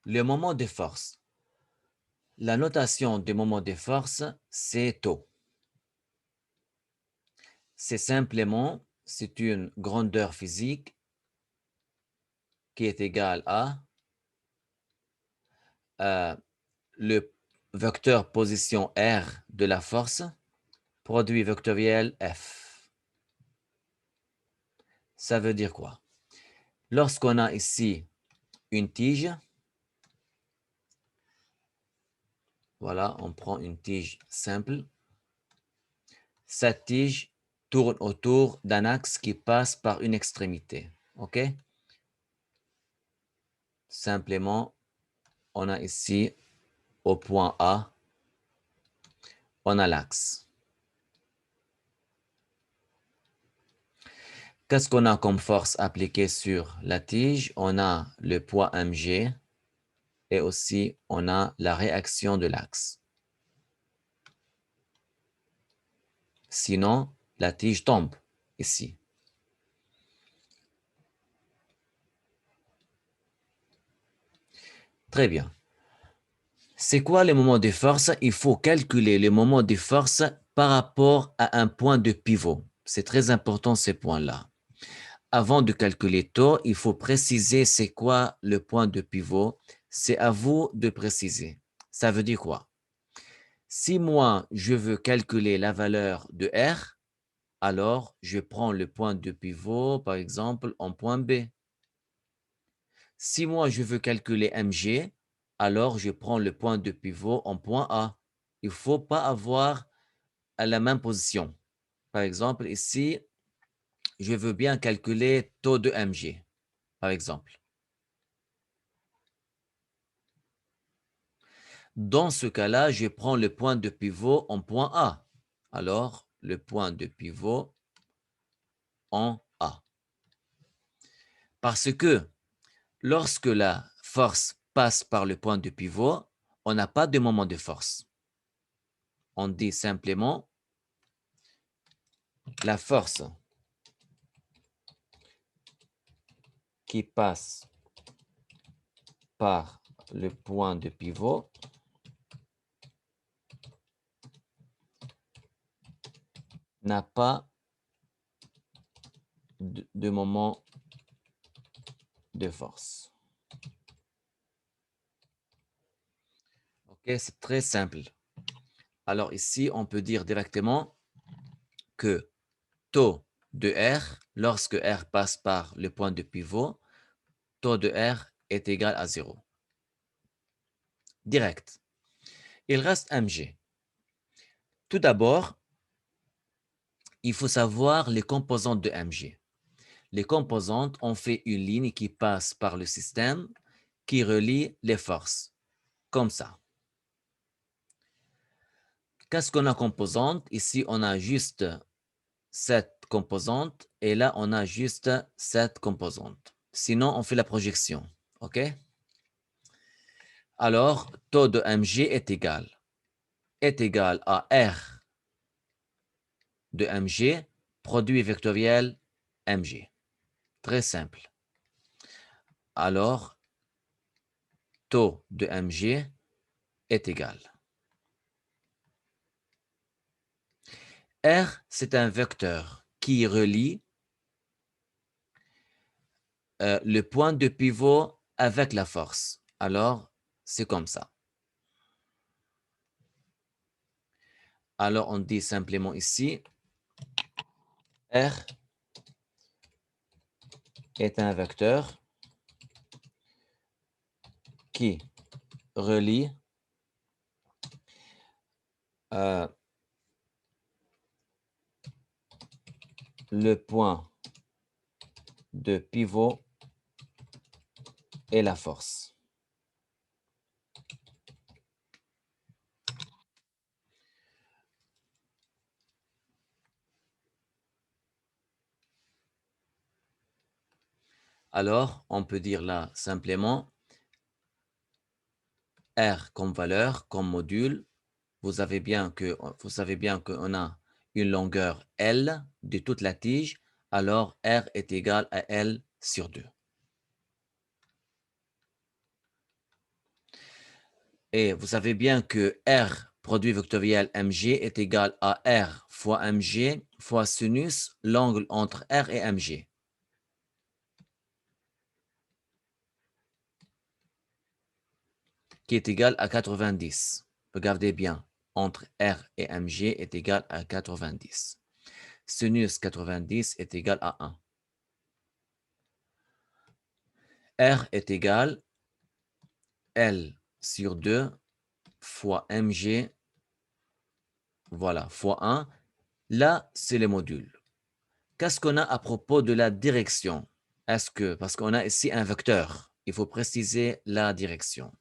Le moment de force. La notation du moment de force, c'est tau. C'est une grandeur physique qui est égale à le vecteur position R de la force, produit vectoriel F. Ça veut dire quoi? Lorsqu'on a ici une tige, voilà, on prend une tige simple. Cette tige tourne autour d'un axe qui passe par une extrémité. OK? Simplement, on a ici, au point A, on a l'axe. Qu'est-ce qu'on a comme force appliquée sur la tige? On a le poids mg et aussi on a la réaction de l'axe. Sinon, la tige tombe ici. Très bien. C'est quoi le moment de force? Il faut calculer le moment de force par rapport à un point de pivot. C'est très important ces points-là. Avant de calculer taux, il faut préciser c'est quoi le point de pivot. C'est à vous de préciser. Ça veut dire quoi? Si moi, je veux calculer la valeur de R, alors je prends le point de pivot, par exemple, en point B. Si moi, je veux calculer mg, alors je prends le point de pivot en point A. Il ne faut pas avoir à la même position. Par exemple, ici, je veux bien calculer taux de mg, par exemple. Dans ce cas-là, je prends le point de pivot en point A. Alors, le point de pivot en A. Parce que lorsque la force passe par le point de pivot, on n'a pas de moment de force. On dit simplement la force qui passe par le point de pivot n'a pas de moment de force. Ok, c'est très simple. Alors ici, on peut dire directement que taux de R, lorsque R passe par le point de pivot, taux de R est égal à 0. Direct. Il reste mg. Tout d'abord, il faut savoir les composantes de mg. Les composantes, on fait une ligne qui passe par le système qui relie les forces, comme ça. Qu'est-ce qu'on a composante? Ici, on a juste cette composante et là, on a juste cette composante. Sinon, on fait la projection. OK? Alors, taux de mg est égal à R de mg, produit vectoriel mg. Très simple. Alors, taux de mg est égal. R, c'est un vecteur qui relie le point de pivot avec la force. Alors, c'est comme ça. Alors, on dit simplement ici, R est un vecteur qui relie le point de pivot et la force. Alors, on peut dire là simplement R comme valeur, comme module. Vous savez bien qu'on a une longueur L de toute la tige. Alors, R est égal à L sur 2. Et vous savez bien que R, produit vectoriel mg, est égal à R fois mg fois sinus l'angle entre R et mg. Qui est égal à 90. Regardez bien, entre R et mg est égal à 90. Sinus 90 est égal à 1. R est égal L sur 2 fois mg, voilà, fois 1. Là, c'est le module. Qu'est-ce qu'on a à propos de la direction? Parce qu'on a ici un vecteur, il faut préciser la direction.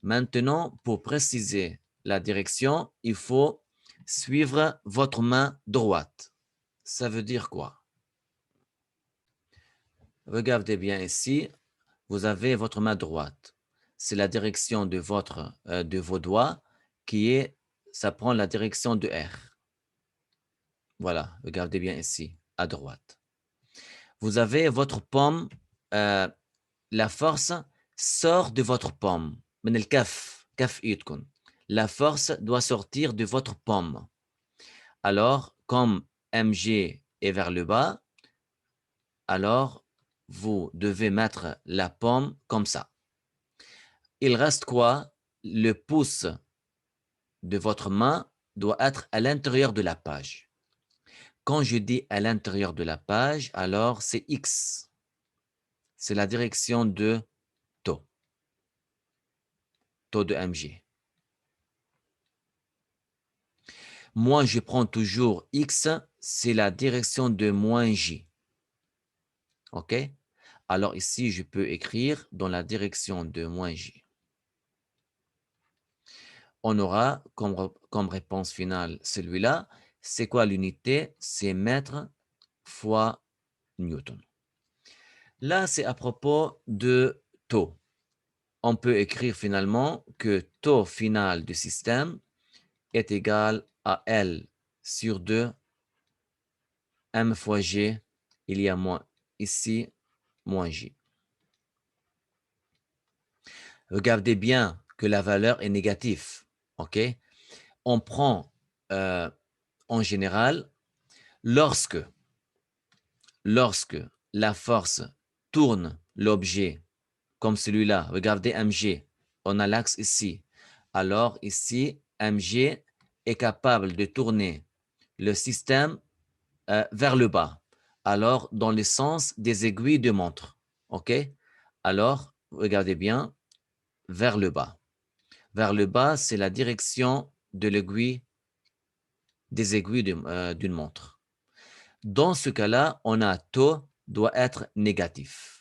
Maintenant, pour préciser la direction, il faut suivre votre main droite. Ça veut dire quoi? Regardez bien ici, vous avez votre main droite. C'est la direction de vos doigts ça prend la direction de R. Voilà, regardez bien ici, à droite. Vous avez votre paume, la force sort de votre paume. من الكف, كف إيدكم. La force doit sortir de votre paume. Alors, comme MG est vers le bas, alors vous devez mettre la paume comme ça. Il reste quoi? Le pouce de votre main doit être à l'intérieur de la page. Quand je dis à l'intérieur de la page, alors c'est X. C'est la direction de taux de MG. Moi, je prends toujours X, c'est la direction de moins J. OK? Alors ici, je peux écrire dans la direction de moins J. On aura comme réponse finale celui-là. C'est quoi l'unité? C'est mètre fois Newton. Là, c'est à propos de taux. On peut écrire finalement que taux final du système est égal à L sur 2 M fois G. Il y a moins ici, moins J. Regardez bien que la valeur est négative. OK? On prend en général lorsque la force tourne l'objet comme celui-là, regardez mg, on a l'axe ici. Alors ici, mg est capable de tourner le système vers le bas. Alors, dans le sens des aiguilles de montre. OK? Alors, regardez bien, vers le bas. Vers le bas, c'est la direction de l'aiguille des aiguilles d'une montre. Dans ce cas-là, on a taux doit être négatif.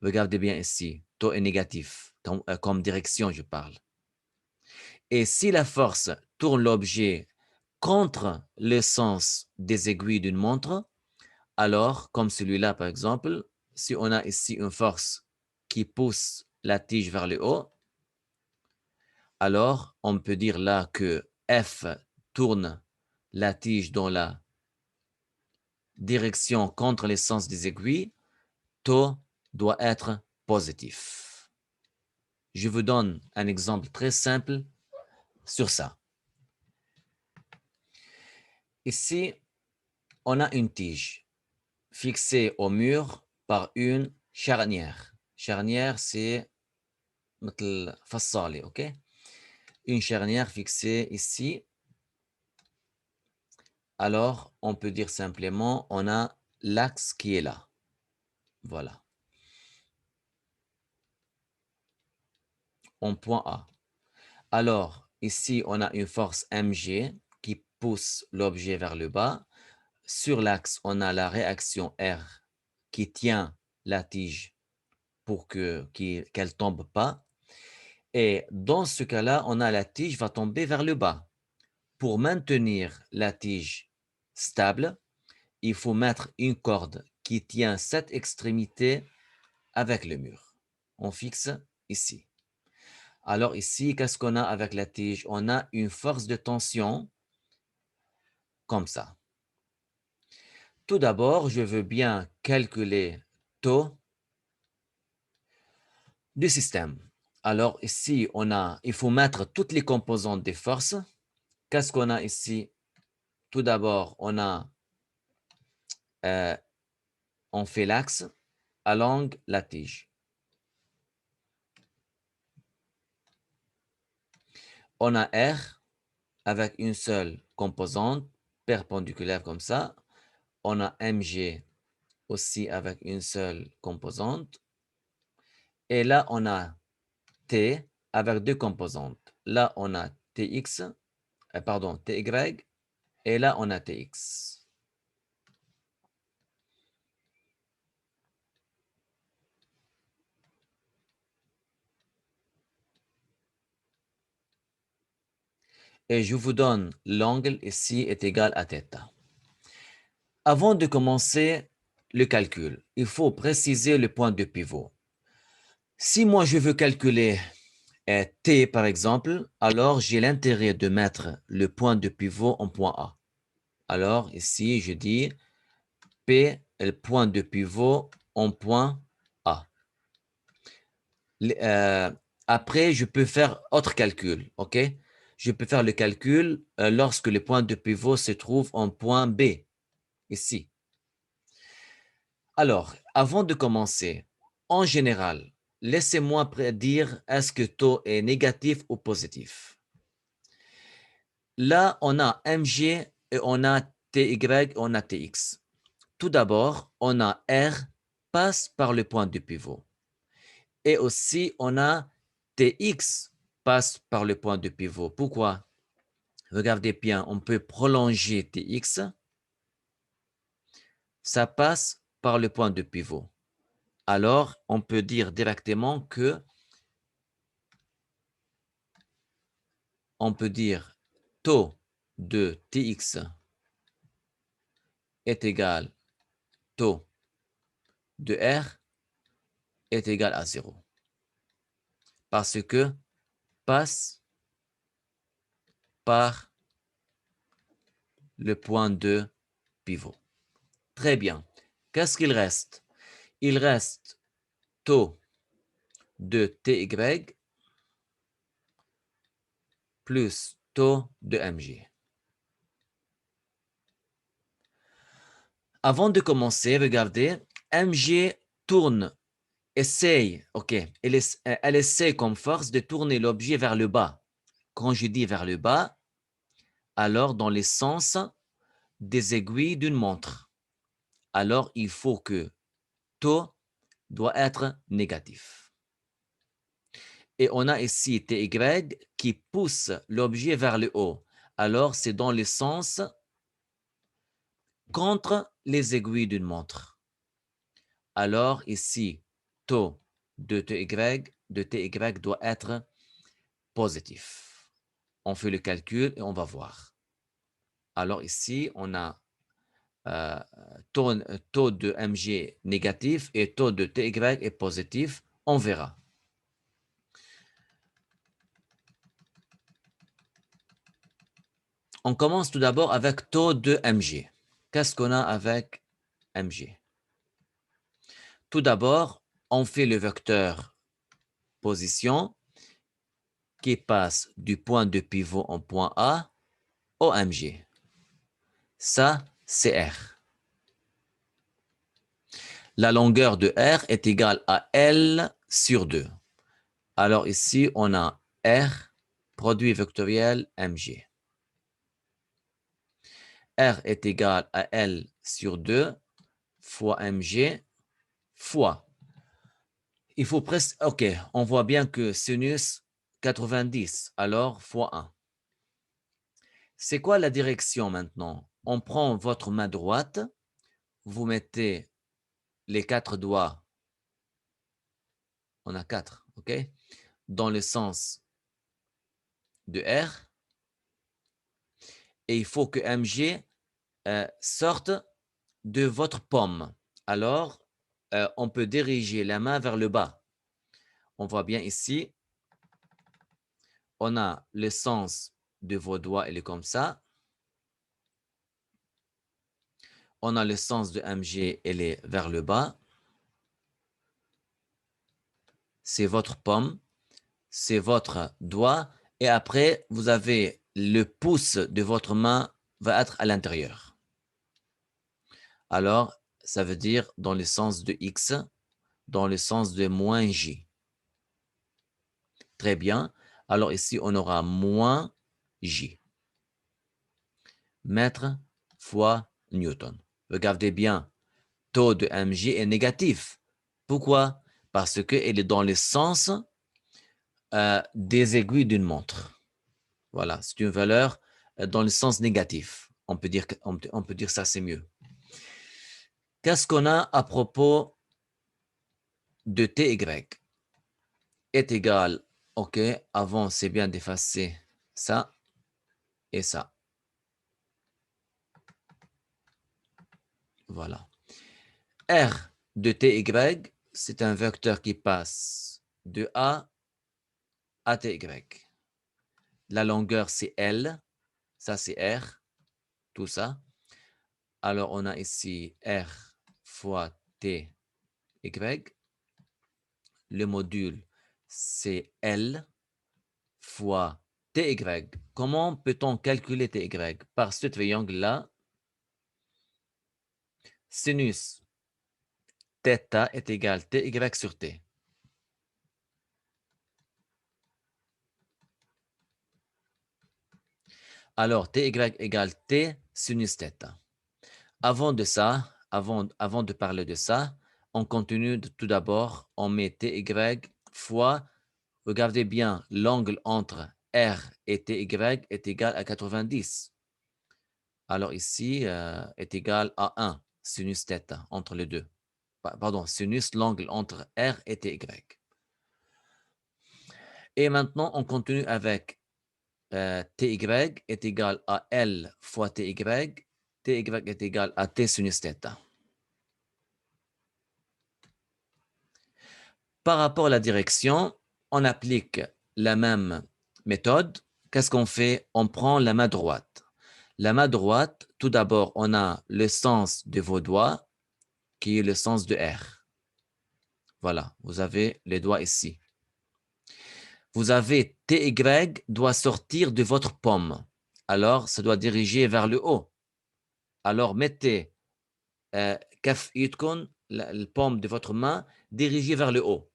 Regardez bien ici, taux est négatif, comme direction je parle. Et si la force tourne l'objet contre le sens des aiguilles d'une montre, alors, comme celui-là par exemple, si on a ici une force qui pousse la tige vers le haut, alors on peut dire là que F tourne la tige dans la direction contre le sens des aiguilles, taux doit être positif. Je vous donne un exemple très simple sur ça. Ici, on a une tige fixée au mur par une charnière. Charnière, c'est مثل فصالة, ok? Une charnière fixée ici. Alors, on peut dire simplement, on a l'axe qui est là. Voilà. En point A. Alors, ici, on a une force mg qui pousse l'objet vers le bas. Sur l'axe, on a la réaction R qui tient la tige pour qu'elle ne tombe pas. Et dans ce cas-là, on a la tige va tomber vers le bas. Pour maintenir la tige stable, il faut mettre une corde qui tient cette extrémité avec le mur. On fixe ici. Alors ici, qu'est-ce qu'on a avec la tige? On a une force de tension comme ça. Tout d'abord, je veux bien calculer taux du système. Alors ici, il faut mettre toutes les composantes des forces. Qu'est-ce qu'on a ici? Tout d'abord, on fait l'axe along la tige. On a R avec une seule composante perpendiculaire comme ça. On a MG aussi avec une seule composante. Et là, on a T avec deux composantes. Là, on a TX, pardon, TY, et là, on a TX. Et je vous donne l'angle ici est égal à θ. Avant de commencer le calcul, il faut préciser le point de pivot. Si moi je veux calculer T par exemple, alors j'ai l'intérêt de mettre le point de pivot en point A. Alors ici je dis P est le point de pivot en point A. Après, je peux faire autre calcul, ok? Je peux faire le calcul lorsque le point de pivot se trouve en point B, ici. Alors, avant de commencer, en général, laissez-moi dire est-ce que taux est négatif ou positif. Là, on a MG et on a TY, on a TX. Tout d'abord, on a R passe par le point de pivot. Et aussi, on a TX passe par le point de pivot. Pourquoi? Regardez bien, on peut prolonger TX. Ça passe par le point de pivot. Alors, on peut dire directement que on peut dire taux de Tx est égal taux de R est égal à 0. Parce que passe par le point de pivot. Très bien. Qu'est-ce qu'il reste? Il reste taux de Ty plus taux de Mg. Avant de commencer, regardez, Mg tourne, essaye, ok, elle essaie comme force de tourner l'objet vers le bas. Quand je dis vers le bas, alors dans le sens des aiguilles d'une montre. Alors il faut que taux doit être négatif. Et on a ici Ty qui pousse l'objet vers le haut. Alors c'est dans le sens contre les aiguilles d'une montre. Alors ici, taux de Ty doit être positif. On fait le calcul et on va voir. Alors ici, on a euh, taux de Mg négatif et taux de Ty est positif. On verra. On commence tout d'abord avec taux de Mg. Qu'est-ce qu'on a avec Mg? Tout d'abord, on fait le vecteur position qui passe du point de pivot en point A au Mg. Ça, c'est R. La longueur de R est égale à L sur 2. Alors ici, on a R, produit vectoriel Mg. R est égal à L sur 2 fois Mg fois. Il faut presque... OK, on voit bien que sinus 90, alors fois 1. C'est quoi la direction maintenant? On prend votre main droite, vous mettez les 4 doigts, on a 4, OK? Dans le sens de R, et il faut que Mg sorte de votre paume. Alors, on peut diriger la main vers le bas. On voit bien ici, on a le sens de vos doigts, il est comme ça. On a le sens de Mg, il est vers le bas. C'est votre paume. c'est votre doigt. Et après, vous avez le pouce de votre main va être à l'intérieur. Alors, ça veut dire dans le sens de X, dans le sens de moins J. Très bien. Alors ici, on aura moins J. Mètre fois Newton. Regardez bien, taux de mj est négatif. Pourquoi? Parce qu'il est dans le sens des aiguilles d'une montre. Voilà, c'est une valeur dans le sens négatif. On peut dire ça, c'est mieux. Qu'est-ce qu'on a à propos de ty est égal, ok, avant c'est bien d'effacer ça et ça. Voilà. R de ty, c'est un vecteur qui passe de A à ty. La longueur, c'est L, ça c'est R, tout ça. Alors, on a ici R fois ty. Le module, c'est L fois ty. Comment peut-on calculer ty? Par ce triangle-là, sinus θ est égal ty sur t. Alors, ty égale t sinus θ. Avant de ça, avant de parler de ça, on continue tout d'abord, on met ty fois, regardez bien, l'angle entre R et ty est égal à 90. Alors ici, est égal à 1, sinus θ, entre les deux. Pardon, sinus, l'angle entre R et ty. Et maintenant, on continue avec ty est égal à L fois ty. Ty est égal à t sinus θ. Par rapport à la direction, on applique la même méthode. Qu'est-ce qu'on fait? On prend la main droite. La main droite, tout d'abord, on a le sens de vos doigts, qui est le sens de R. Voilà, vous avez les doigts ici. Vous avez ty doit sortir de votre paume. Alors, ça doit diriger vers le haut. Alors, mettez kaf yidkun, la paume de votre main, dirigée vers le haut.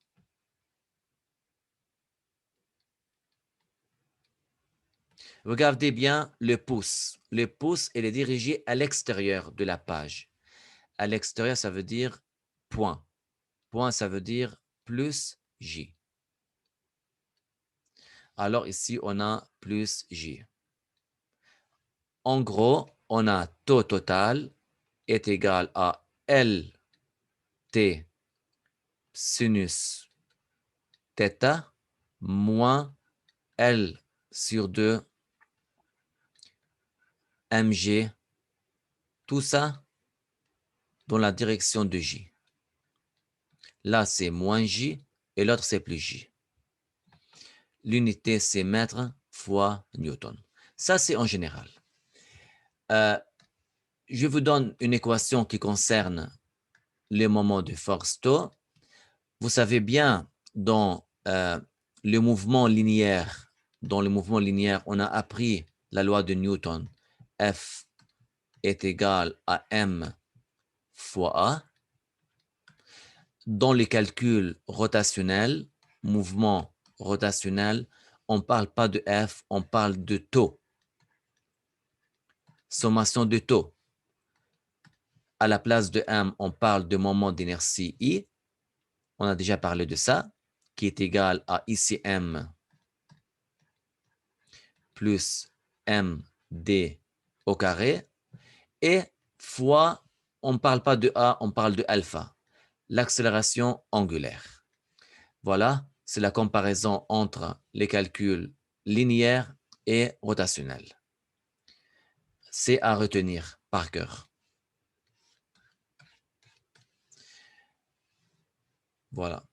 Regardez bien le pouce. Le pouce, il est dirigé à l'extérieur de la page. À l'extérieur, ça veut dire point. Point, ça veut dire plus J. Alors ici, on a plus J. En gros, on a taux total est égal à LT sinus θ moins L sur 2 mg. Tout ça dans la direction de J. Là, c'est moins J et l'autre, c'est plus J. L'unité, c'est mètre fois Newton. Ça, c'est en général. Je vous donne une équation qui concerne les moments de force taux. Vous savez bien, dans le mouvement linéaire, on a appris la loi de Newton. F est égal à m fois A. Dans les calculs rotationnels, mouvement rotationnel, on ne parle pas de F, on parle de taux. Sommation de taux. À la place de M, on parle de moment d'inertie I. On a déjà parlé de ça, qui est égal à ICM plus MD au carré. Et fois, on ne parle pas de A, on parle de alpha, l'accélération angulaire. Voilà, c'est la comparaison entre les calculs linéaires et rotationnels. C'est à retenir par cœur. Voilà.